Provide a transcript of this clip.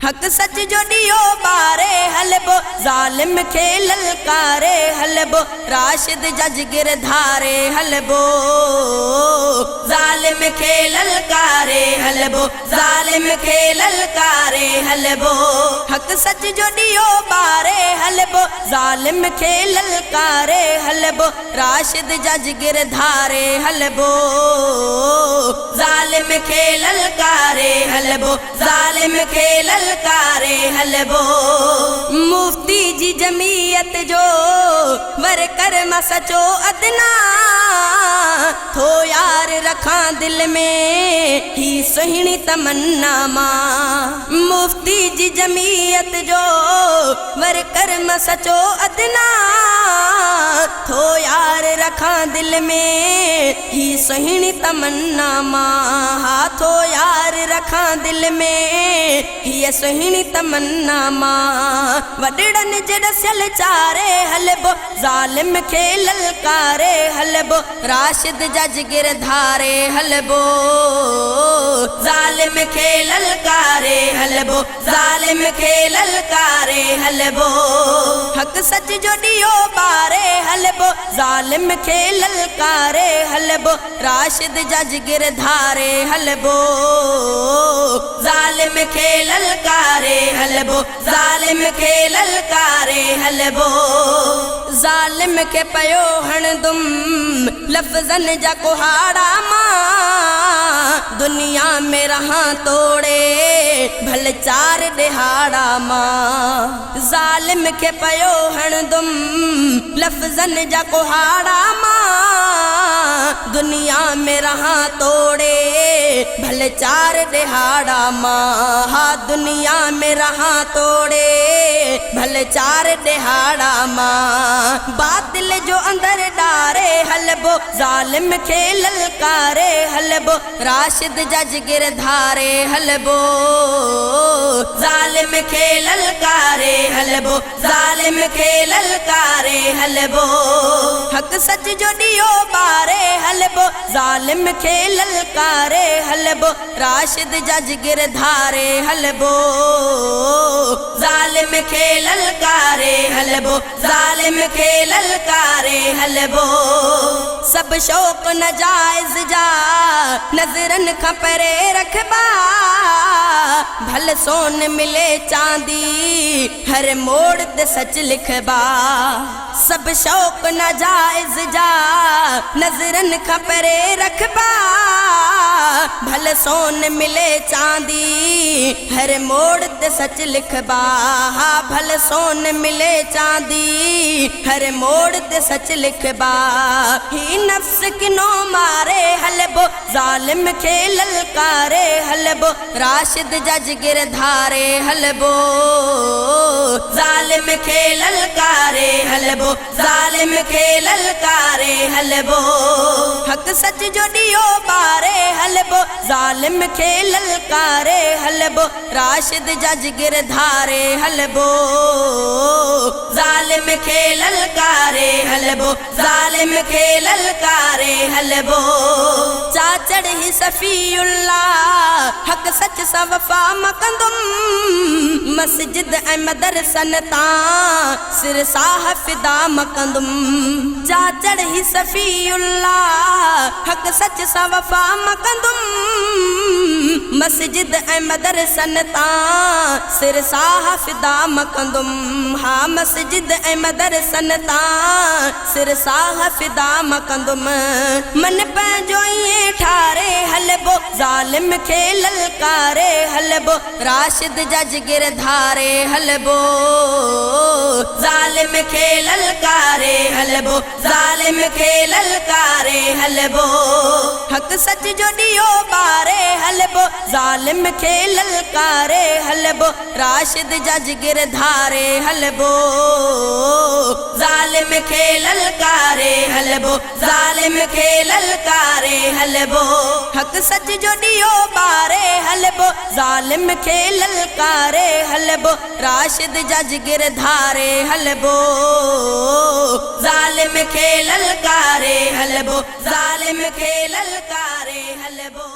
हक सच जो दियो बारे हलबो, जालिम खे ललकारे हलबो, राशिद जज गिरधारे हलबो, जालिम खे ललकारे हलबो, जालिम खे ललकारे हलबो। हक सच जो दियो बारे हलबो, जालिम खे ललकारे हलबो, राशिद जज गिरधारे हलबो, जालिम खे ललकारे हलबो, जालिम खे ललकारे हलबो। मुफ्ती जी जमीयत जो वरकर मां सचो अदना, थो यार रखा दिल में ही सुहिणी तमन्ना मां। मुफ्ती जी जमीयत जो वरकर मां सचो अदना, थो यार रखा दिल में ही सुहिणी तमन्ना मां। हाथो यार रखा दिल में ही सुहिणी तमन्ना मां। वडड़न जे दसियल चारे हलबो, जालिम खे ललकारे हलबो, राशिद जज गिरधारे हलबो, जालिम खे ललकारे हलबो, जालिम खे ललकारे हलबो। हक सच जो दियो बारे हलबो, जालिम खे ललकारे हलबो, राशिद जज गिरधारे हलबो, जालिम खे ललकारे हलबो, जालिम खे ललकारे हलबो। जालिम खे पयो हणदुम लफ्ज़न जा कुहाड़ा मां, दुनिया में रहा तोड़े भल चार दिहाड़ा मां। जालिम खे पयो हणदुम लफ्ज़न जा कुहाड़ा मां, दुनिया में रहा तोड़े भल चार दिहाड़ा मां। हा दुनिया में रहा तोड़े भल चार दिहाड़ा मां। बातिल जो अंदर डारे हलबो, जालिम खे ललकारे हलबो, राशिद जज गिरधारे हलबो, जालिम खे ललकारे हलबो, जालिम खे ललकारे हलबो। हक सच जो दियो बारे हलबो, जालिम खे ललकारे हलबो, राशिद जज गिरधारे हलबो, जालिम खे ललकारे हलबो, जालिम खे ललकारे हलबो। सब शौक नजायज जा नजरन खां परे रखबा, भल सोन मिले चांदी हर मोड़ ते सच लिखबा। सब शौक नजायज जा नजरन खां परे रखबा, भल सोन मिले चांदी हर मोड़ ते सच लिखबा। हा भल सोन मिले चांदी हर मोड़ ते सच लिखबा। ही नफ्स किनो मारे हलबो, जालिम खे ललकारे हलबो, राशिद जज गिरधारे हलबो, जालिम खे ललकारे हलबो, जालिम खे ललकारे हलबो। हक सच जो दियो बारे हलबो, जालिम खे ललकारे हलबो, राशिद जज गिरधारे हलबो, जालिम खे ललकारे हलबो, जालिम खे ललकारे हलबो। चाचड़ ही सफ़ीउल्लाह हक सच सा वफ़ा मकंदुम, मस्जिद ऐं मदरसन तां सिर साह फिदा मकंदुम। चाचड़ ही सफ़ीउल्लाह हक सच सा वफ़ा मकंदुम, मस्जिद ऐं मदरसन तां सिर साह फिदा मकंदुम। हा मस्जिद ऐं मदरसन तां सिर साह फिदा मकंदुम। मन पंहिंजो ईअं ठारे हलबो, जालिम खे ललकारे हलबो, राशिद जज गिरधारे हलबो, जालिम खे ललकारे हलबो, जालिम खे ललकारे हलबो। हक सच जो दियो बारे हलबो, जालिम खे ललकारे हलबो, राशिद जज गिरधारे हलबो, जालिम खे ललकारे हलबो, जालिम खे ललकारे हलबो। हक सच जो दियो बारे हलबो, जालिम खे ललकारे हलबो, राशिद जज गिरधारे हलबो, जालिम खे ललकारे हलबो, जालिम खे ललकारे हलबो।